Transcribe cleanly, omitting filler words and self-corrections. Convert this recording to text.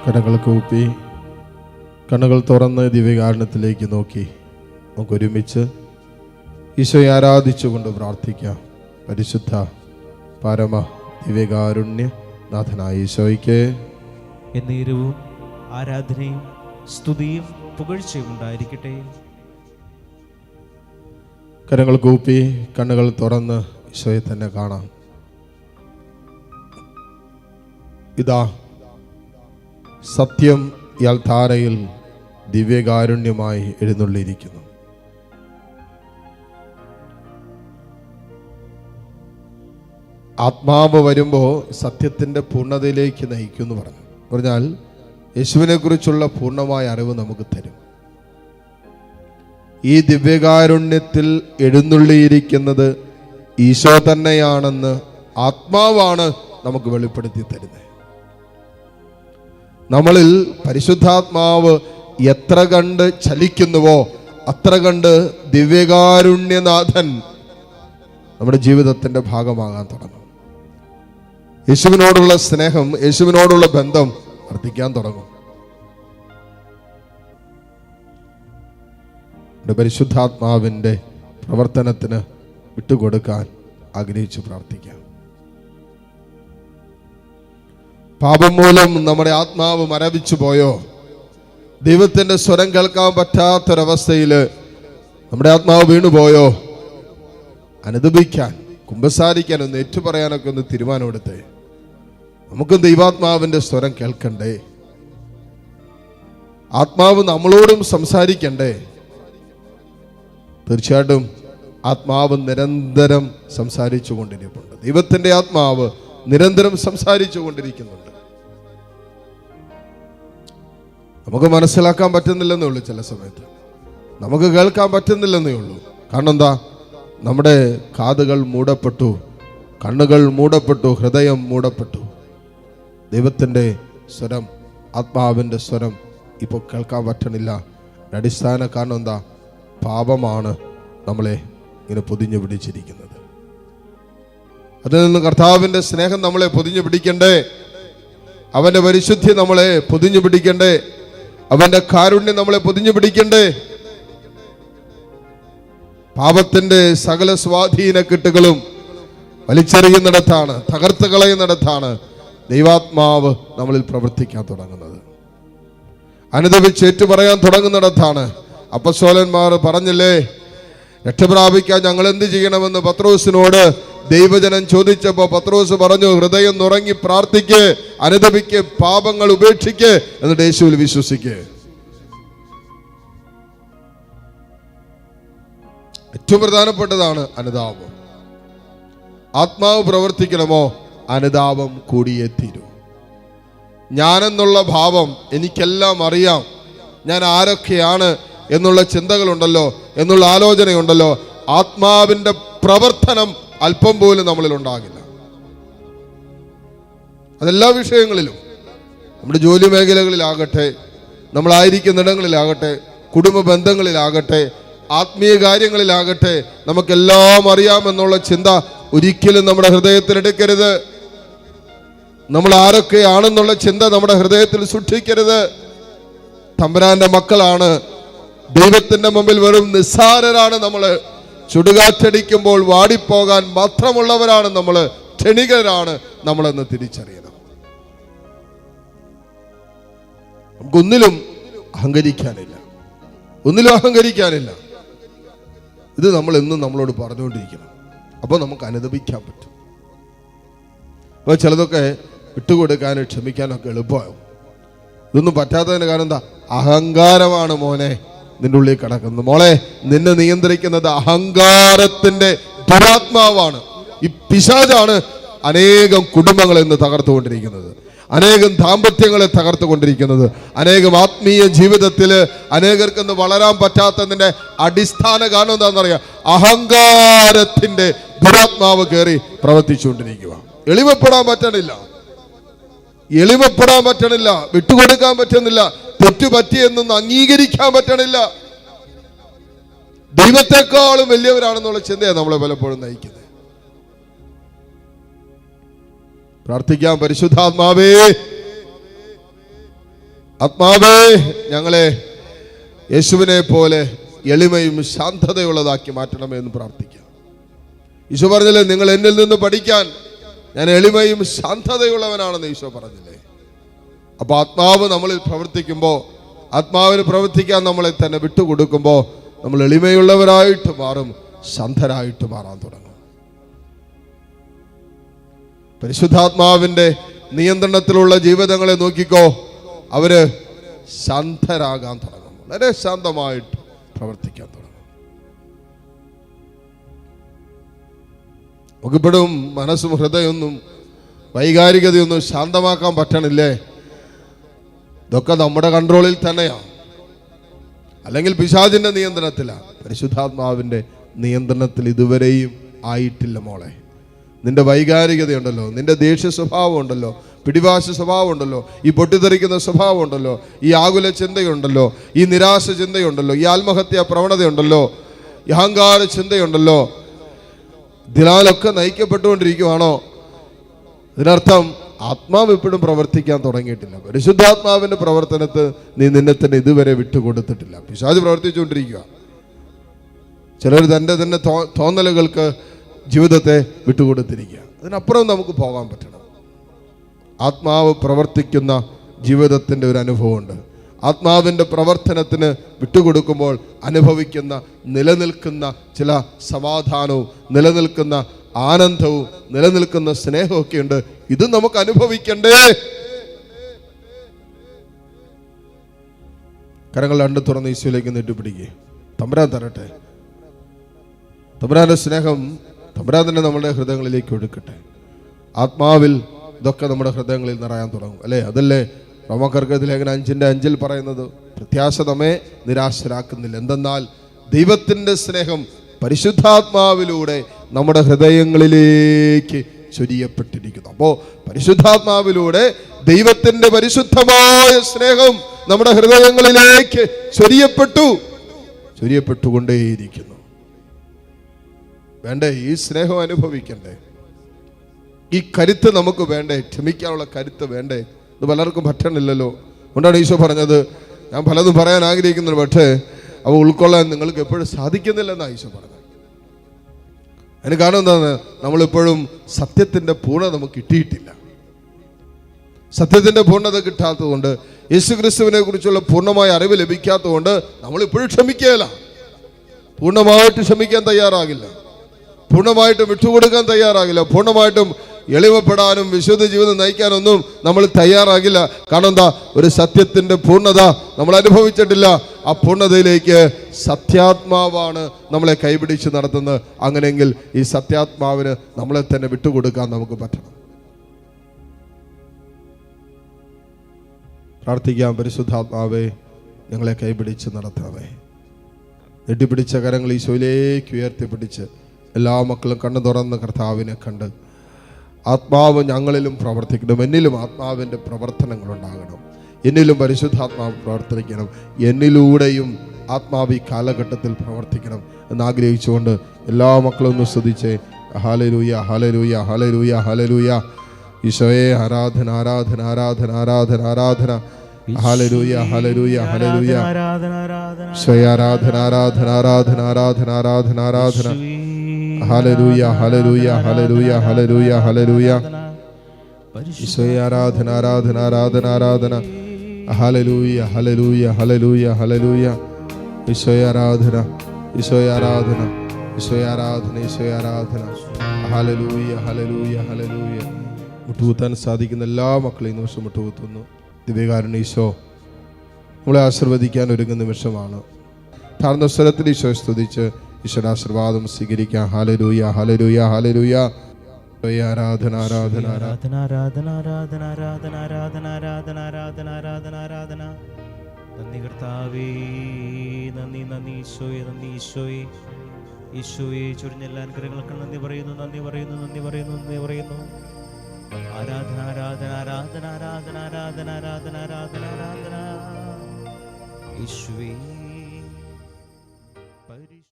കരങ്ങൾ കൂപ്പി കണ്ണുകൾ തുറന്ന് ദിവ്യകാരുണ്യത്തിലേക്ക് നോക്കി നമുക്കൊരുമിച്ച് ഈശോയെ ആരാധിച്ചുകൊണ്ട് പ്രാർത്ഥിക്കാം. പരിശുദ്ധ പരമ ദിവ്യകാരുണ്യ നാഥനായ ഈശോയ്ക്ക് എന്നേരവും ആരാധനയും സ്തുതിയും പുകഴ്ചയും ഉണ്ടായിരിക്കട്ടെ. കരങ്ങൾ കൂപ്പി കണ്ണുകൾ തുറന്ന് ഈശോയെ തന്നെ കാണാം. ഇതാ സത്യം ഇയാൾ ധാരയിൽ ദിവ്യകാരുണ്യമായി എഴുന്നള്ളിയിരിക്കുന്നു. ആത്മാവ് വരുമ്പോൾ സത്യത്തിൻ്റെ പൂർണ്ണതയിലേക്ക് നയിക്കുമെന്ന് പറഞ്ഞാൽ യേശുവിനെ കുറിച്ചുള്ള പൂർണ്ണമായ അറിവ് നമുക്ക് തരും. ഈ ദിവ്യകാരുണ്യത്തിൽ എഴുന്നള്ളിയിരിക്കുന്നത് ഈശോ തന്നെയാണെന്ന് ആത്മാവാണ് നമുക്ക് വെളിപ്പെടുത്തി തരുന്നത്. നമ്മളിൽ പരിശുദ്ധാത്മാവ് എത്ര കണ്ട് ചലിക്കുന്നുവോ അത്ര കണ്ട് ദിവ്യകാരുണ്യനാഥൻ നമ്മുടെ ജീവിതത്തിൻ്റെ ഭാഗമാകാൻ തുടങ്ങും. യേശുവിനോടുള്ള സ്നേഹം, യേശുവിനോടുള്ള ബന്ധം വർദ്ധിക്കാൻ തുടങ്ങും. പരിശുദ്ധാത്മാവിൻ്റെ പ്രവർത്തനത്തിന് വിട്ടുകൊടുക്കാൻ ആഗ്രഹിച്ച് പ്രാർത്ഥിക്കാം. പാപം മൂലം നമ്മുടെ ആത്മാവ് മരവിച്ചു പോയോ? ദൈവത്തിൻ്റെ സ്വരം കേൾക്കാൻ പറ്റാത്തൊരവസ്ഥയിൽ നമ്മുടെ ആത്മാവ് വീണുപോയോ? അനുദപിക്കാൻ, കുമ്പസാരിക്കാൻ, ഒന്ന് ഏറ്റുപറയാനൊക്കെ ഒന്ന് തീരുമാനമെടുത്തേ. നമുക്ക് ദൈവാത്മാവിൻ്റെ സ്വരം കേൾക്കണ്ടേ? ആത്മാവ് നമ്മളോടും സംസാരിക്കണ്ടേ? തീർച്ചയായിട്ടും ആത്മാവ് നിരന്തരം സംസാരിച്ചു കൊണ്ടിരിക്കുന്നുണ്ട്. ദൈവത്തിൻ്റെ ആത്മാവ് നിരന്തരം സംസാരിച്ചു കൊണ്ടിരിക്കുന്നുണ്ട്. നമുക്ക് മനസ്സിലാക്കാൻ പറ്റുന്നില്ലെന്നേ ഉള്ളൂ. ചില സമയത്ത് നമുക്ക് കേൾക്കാൻ പറ്റുന്നില്ലെന്നേ ഉള്ളൂ. കാരണം എന്താ? നമ്മുടെ കാതുകൾ മൂടപ്പെട്ടു, കണ്ണുകൾ മൂടപ്പെട്ടു, ഹൃദയം മൂടപ്പെട്ടു. ദൈവത്തിൻ്റെ സ്വരം, ആത്മാവിൻ്റെ സ്വരം ഇപ്പോൾ കേൾക്കാൻ പറ്റണില്ല. അടിസ്ഥാന കാരണം എന്താ? പാപമാണ് നമ്മളെ ഇങ്ങനെ പൊതിഞ്ഞു പിടിച്ചിരിക്കുന്നത്. അതിൽ നിന്ന് കർത്താവിൻ്റെ സ്നേഹം നമ്മളെ പൊതിഞ്ഞു പിടിക്കണ്ടേ? അവൻ്റെ പരിശുദ്ധി നമ്മളെ പൊതിഞ്ഞു പിടിക്കണ്ടേ? അവൻ്റെ കാരുണ്യം നമ്മളെ പൊതിഞ്ഞു പിടിക്കണ്ടേ? പാപത്തിൻ്റെ സകല സ്വാധീനക്കെട്ടുകളും വലിച്ചെറിയുന്നിടത്താണ്, തകർത്ത് കളയുന്നിടത്താണ് ദൈവാത്മാവ് നമ്മളിൽ പ്രവർത്തിക്കാൻ തുടങ്ങുന്നത്. അനുദപിച്ച് ഏറ്റുപറയാൻ തുടങ്ങുന്നിടത്താണ്. അപ്പസ്തോലന്മാർ പറഞ്ഞില്ലേ, രക്ഷപ്രാപിക്കാൻ ഞങ്ങൾ എന്ത് ചെയ്യണമെന്ന് പത്രോസിനോട് ദൈവജനം ചോദിച്ചപ്പോൾ പത്രോസ് പറഞ്ഞു, ഹൃദയം നുറങ്ങി പ്രാർത്ഥിക്ക്, അനുദപിക്ക്, പാപങ്ങൾ ഉപേക്ഷിക്ക്, എന്നിട്ട് യേശുവിൽ വിശ്വസിക്ക്. ഏറ്റവും പ്രധാനപ്പെട്ടതാണ് അനുതാപം. ആത്മാവ് പ്രവർത്തിക്കണമോ? അനുതാപം കൂടിയേ തീരൂ. ഞാനെന്നുള്ള ഭാവം, എനിക്കെല്ലാം അറിയാം, ഞാൻ ആരൊക്കെയാണ് എന്നുള്ള ചിന്തകളുണ്ടല്ലോ, എന്നുള്ള ആലോചനയുണ്ടല്ലോ, ആത്മാവിൻ്റെ പ്രവർത്തനം അല്പം പോലും നമ്മളിൽ ഉണ്ടാകില്ല. അതെല്ലാ വിഷയങ്ങളിലും, നമ്മുടെ ജോലി മേഖലകളിലാകട്ടെ, നമ്മളായിരിക്കുന്നിടങ്ങളിലാകട്ടെ, കുടുംബ ബന്ധങ്ങളിലാകട്ടെ, ആത്മീയ കാര്യങ്ങളിലാകട്ടെ, നമുക്കെല്ലാം അറിയാമെന്നുള്ള ചിന്ത ഒരിക്കലും നമ്മുടെ ഹൃദയത്തിൽ എടുക്കരുത്. നമ്മൾ ആരൊക്കെയാണെന്നുള്ള ചിന്ത നമ്മുടെ ഹൃദയത്തിൽ സൂക്ഷിക്കരുത്. തമ്പുരാന്റെ മക്കളാണ്, ദൈവത്തിന്റെ മുമ്പിൽ വെറും നിസ്സാരരാണ് നമ്മൾ. ചുടുകാറ്റടിക്കുമ്പോൾ വാടിപ്പോകാൻ മാത്രമുള്ളവരാണ് നമ്മൾ, ക്ഷണികരാണ് നമ്മളെന്ന് തിരിച്ചറിയണം. നമുക്കൊന്നിലും അഹങ്കരിക്കാനില്ല, ഒന്നിലും അഹങ്കരിക്കാനില്ല. ഇത് നമ്മൾ എന്നും നമ്മളോട് പറഞ്ഞുകൊണ്ടിരിക്കണം. അപ്പോൾ നമുക്ക് അനുദപിക്കാൻ പറ്റും. അപ്പോൾ ചിലതൊക്കെ വിട്ടുകൊടുക്കാനും ക്ഷമിക്കാനൊക്കെ എളുപ്പമാകും. ഇതൊന്നും പറ്റാത്തതിന് കാരണം എന്താ? അഹങ്കാരമാണ് മോനെ നിന്റെ ഉള്ളിൽ കിടക്കുന്നത്. മോളെ, നിന്നെ നിയന്ത്രിക്കുന്നത് അഹങ്കാരത്തിന്റെ ദുരാത്മാവാണ്. ഈ പിശാചാണ് അനേകം കുടുംബങ്ങളെ ഇന്ന് തകർത്തുകൊണ്ടിരിക്കുന്നത്, അനേകം ദാമ്പത്യങ്ങളെ തകർത്തുകൊണ്ടിരിക്കുന്നത്, അനേകം ആത്മീയ ജീവിതത്തിൽ അനേകർക്കൊന്ന് വളരാൻ പറ്റാത്തതിന്റെ അടിസ്ഥാന കാരണം എന്താണെന്നറിയാം? അഹങ്കാരത്തിന്റെ ദുരാത്മാവ് കയറി പ്രവർത്തിച്ചുകൊണ്ടിരിക്കുക. എളിമപ്പെടാൻ പറ്റണില്ല, വിട്ടുകൊടുക്കാൻ പറ്റുന്നില്ല, തെറ്റുപറ്റിയെന്നൊന്നും അംഗീകരിക്കാൻ പറ്റണില്ല. ദൈവത്തെക്കാളും വലിയവരാണെന്നുള്ള ചിന്തയാണ് നമ്മളെ പലപ്പോഴും നയിക്കുന്നത്. പ്രാർത്ഥിക്കാം, പരിശുദ്ധാത്മാവേ ആത്മാവേ ഞങ്ങളെ യേശുവിനെ പോലെ എളിമയും ശാന്തതയുള്ളതാക്കി മാറ്റണമേ എന്ന് പ്രാർത്ഥിക്കാം. ഈശോ പറഞ്ഞില്ലേ, നിങ്ങൾ എന്നിൽ നിന്ന് പഠിക്കാൻ ഞാൻ എളിമയും ശാന്തതയുള്ളവനാണെന്ന് ഈശോ പറഞ്ഞില്ലേ. അപ്പൊ ആത്മാവ് നമ്മളിൽ പ്രവർത്തിക്കുമ്പോൾ, ആത്മാവിന് പ്രവർത്തിക്കാൻ നമ്മളെ തന്നെ വിട്ടുകൊടുക്കുമ്പോൾ നമ്മൾ എളിമയുള്ളവരായിട്ട് മാറും, ശാന്തരായിട്ട് മാറാൻ തുടങ്ങും. പരിശുദ്ധാത്മാവിന്റെ നിയന്ത്രണത്തിലുള്ള ജീവിതങ്ങളെ നോക്കിക്കോ, അവര് ശാന്തരാകാൻ തുടങ്ങും, വളരെ ശാന്തമായിട്ട് പ്രവർത്തിക്കാൻ തുടങ്ങും. നമുക്കിപ്പോഴും മനസ്സും ഹൃദയമൊന്നും വൈകാരികതയൊന്നും ശാന്തമാക്കാൻ പറ്റണില്ലേ? ഇതൊക്കെ നമ്മുടെ കൺട്രോളിൽ തന്നെയാണ്, അല്ലെങ്കിൽ പിശാചിന്റെ നിയന്ത്രണത്തിലാണ്. പരിശുദ്ധാത്മാവിന്റെ നിയന്ത്രണത്തിൽ ഇതുവരെയും ആയിട്ടില്ല മോളെ. നിന്റെ വൈകാരികതയുണ്ടല്ലോ, നിന്റെ ദേഷ്യ സ്വഭാവം ഉണ്ടല്ലോ, പിടിവാശ സ്വഭാവം ഉണ്ടല്ലോ, ഈ പൊട്ടിത്തെറിക്കുന്ന സ്വഭാവം ഉണ്ടല്ലോ, ഈ ആകുല ചിന്തയുണ്ടല്ലോ, ഈ നിരാശ ചിന്തയുണ്ടല്ലോ, ഈ ആത്മഹത്യാ പ്രവണതയുണ്ടല്ലോ, ഈ അഹങ്കാര ചിന്തയുണ്ടല്ലോ, ഇതിനാലൊക്കെ നയിക്കപ്പെട്ടുകൊണ്ടിരിക്കുവാണോ? ഇതിനർത്ഥം ആത്മാവ് ഇപ്പോഴും പ്രവർത്തിക്കാൻ തുടങ്ങിയിട്ടില്ല. പരിശുദ്ധാത്മാവിന്റെ പ്രവർത്തനത്തിൽ നീ നിന്നെ തന്നെ ഇതുവരെ വിട്ടുകൊടുത്തിട്ടില്ല. പിശാച് പ്രവർത്തിച്ചുകൊണ്ടിരിക്കുക. ചിലർ തൻ്റെ തന്നെ തോന്നലുകൾക്ക് ജീവിതത്തെ വിട്ടുകൊടുത്തിരിക്കുക. അതിനപ്പുറം നമുക്ക് പോകാൻ പറ്റണം. ആത്മാവ് പ്രവർത്തിക്കുന്ന ജീവിതത്തിൻ്റെ ഒരു അനുഭവമുണ്ട്. ആത്മാവിൻ്റെ പ്രവർത്തനത്തിന് വിട്ടുകൊടുക്കുമ്പോൾ അനുഭവിക്കുന്ന, നിലനിൽക്കുന്ന ചില സമാധാനവും നിലനിൽക്കുന്ന ആനന്ദവും നിലനിൽക്കുന്ന സ്നേഹമൊക്കെ ഉണ്ട്. ഇത് നമുക്ക് അനുഭവിക്കണ്ടേ? കരങ്ങൾ രണ്ട് തുറന്ന് ഈശോയിലേക്ക് നീട്ടിപ്പിടിക്കുക. തമ്പുരാൻ തരട്ടെ. തമ്പുരാന്റെ സ്നേഹം തമ്പുരാൻ തന്നെ നമ്മുടെ ഹൃദയങ്ങളിലേക്ക് ഒഴുക്കട്ടെ. ആത്മാവിൽ ഇതൊക്കെ നമ്മുടെ ഹൃദയങ്ങളിൽ നിറയാൻ തുടങ്ങും, അല്ലേ? അതല്ലേ റോമാക്കാർക്ക് ലേഖനം 5:5 പറയുന്നത്? പ്രത്യാശ നമ്മെ നിരാശരാക്കുന്നില്ല, എന്തെന്നാൽ ദൈവത്തിൻ്റെ സ്നേഹം പരിശുദ്ധാത്മാവിലൂടെ നമ്മുടെ ഹൃദയങ്ങളിലേക്ക് ചൊരിയപ്പെട്ടിരിക്കുന്നു. അപ്പോൾ പരിശുദ്ധാത്മാവിലൂടെ ദൈവത്തിൻ്റെ പരിശുദ്ധമായ സ്നേഹം നമ്മുടെ ഹൃദയങ്ങളിലേക്ക് ചൊരിയപ്പെട്ടുകൊണ്ടേയിരിക്കുന്നു. വേണ്ടേ? ഈ സ്നേഹം അനുഭവിക്കണ്ടേ? ഈ കരുത്ത് നമുക്ക് വേണ്ടേ? ക്ഷമിക്കാനുള്ള കരുത്ത് വേണ്ടേ? ഇത് പലർക്കും പറ്റണില്ലല്ലോ. അതുകൊണ്ടാണ് ഈശോ പറഞ്ഞത്, ഞാൻ പലതും പറയാൻ ആഗ്രഹിക്കുന്നു, പക്ഷേ അവ ഉൾക്കൊള്ളാൻ നിങ്ങൾക്ക് എപ്പോഴും സാധിക്കുന്നില്ലെന്നാണ് ഈശോ പറഞ്ഞത്. അതിന് കാരണം എന്താണ്? നമ്മളിപ്പോഴും സത്യത്തിൻ്റെ പൂർണ്ണത നമുക്ക് കിട്ടിയിട്ടില്ല. സത്യത്തിൻ്റെ പൂർണ്ണത കിട്ടാത്തത് കൊണ്ട്, യേശു ക്രിസ്തുവിനെ കുറിച്ചുള്ള പൂർണ്ണമായ അറിവ് ലഭിക്കാത്തത് കൊണ്ട് നമ്മളിപ്പോഴും ക്ഷമിക്കുകയില്ല. പൂർണ്ണമായിട്ട് ക്ഷമിക്കാൻ തയ്യാറാകില്ല, പൂർണ്ണമായിട്ടും വിട്ടുകൊടുക്കാൻ തയ്യാറാകില്ല, പൂർണ്ണമായിട്ടും എളിമപ്പെടാനും വിശുദ്ധ ജീവിതം നയിക്കാനൊന്നും നമ്മൾ തയ്യാറാകില്ല. കാരണം എന്താ? ഒരു സത്യത്തിൻ്റെ പൂർണ്ണത നമ്മൾ അനുഭവിച്ചിട്ടില്ല. ആ പൂർണ്ണതയിലേക്ക് സത്യാത്മാവാണ് നമ്മളെ കൈപിടിച്ച് നടത്തുന്നത്. അങ്ങനെയെങ്കിൽ ഈ സത്യാത്മാവിന് നമ്മളെ തന്നെ വിട്ടുകൊടുക്കാൻ നമുക്ക് പറ്റണം. പ്രാർത്ഥിക്കാം. പരിശുദ്ധാത്മാവേ, ഞങ്ങളെ കൈപിടിച്ച് നടത്തണമേ. നെട്ടിപ്പിടിച്ച കരങ്ങൾ ഈശോയിലേക്ക് ഉയർത്തിപ്പിടിച്ച് എല്ലാ മക്കളും കണ്ണു തുറന്ന് കർത്താവിനെ കണ്ട് ആത്മാവ് ഞങ്ങളിലും പ്രവർത്തിക്കണം. എന്നിലും ആത്മാവിൻ്റെ പ്രവർത്തനങ്ങളുണ്ടാകണം. എന്നിലും പരിശുദ്ധാത്മാവ് പ്രവർത്തിക്കണം. എന്നിലൂടെയും ആത്മാവ് ഈ കാലഘട്ടത്തിൽ പ്രവർത്തിക്കണം എന്നാഗ്രഹിച്ചുകൊണ്ട് എല്ലാ മക്കളും ഒന്ന് സ്തുതിച്ച് ഹല്ലേലൂയ, ഹല്ലേലൂയ, ഹല്ലേലൂയ, ഹല്ലേലൂയ. ഈശോയെ ആരാധന, ആരാധന, ആരാധന, ആരാധന, ആരാധന. Hallelujah, hallelujah, hallelujah. ഈശോയെ ആരാധന, ആരാധന, ആരാധന, ആരാധന, ആരാധന, ആരാധന. Hallelujah, hallelujah, hallelujah, hallelujah, hallelujah. ഈശോയെ ആരാധന, ആരാധന, ആരാധന, ആരാധന. Hallelujah, hallelujah, hallelujah, hallelujah. ഈശോയെ ആരാധന, ഈശോയെ ആരാധന, ഈശോയെ ആരാധന, ഈശോയെ ആരാധന. Hallelujah, hallelujah, hallelujah. മുട്ടുകുത്താൻ സാധിക്കുന്ന എല്ലാ മക്കളെയും നിമിഷം മുട്ടുകുത്തുന്നു. ദിവ്യകാരുണ്യ ഈശോ നമ്മളെ ആശീർവദിക്കാൻ ഒരുങ്ങുന്ന നിമിഷമാണ്. താഴ്ന്ന സ്വരത്തിൽ ഈശോയെ സ്തുതിച്ച് ഈശ്വര ആശീർവാദം സ്വീകരിക്കാം. Hallelujah, hallelujah, hallelujah. ആരാധന, ആരാധന, ആരാധന, ആരാധന, ആരാധന, ആരാധന, ആരാധന, ആരാധന, ആരാധന, ആരാധന, ആരാധന. നന്ദി കർത്താവേ, നന്ദി, നന്ദി ഈശോയെ, നന്ദി ഈശോയെ. ഈശോയെ ചൊരിഞ്ഞ എല്ലാ അനുഗ്രഹങ്ങൾക്കും നന്ദി പറയുന്നു, നന്ദി പറയുന്നു, നന്ദി പറയുന്നു, നന്ദി പറയുന്നു. ആരാധന, ആരാധന, ആരാധന, ആരാധന, ആരാധന, ആരാധന, ആരാധന, ആരാധന. ഈശോയെ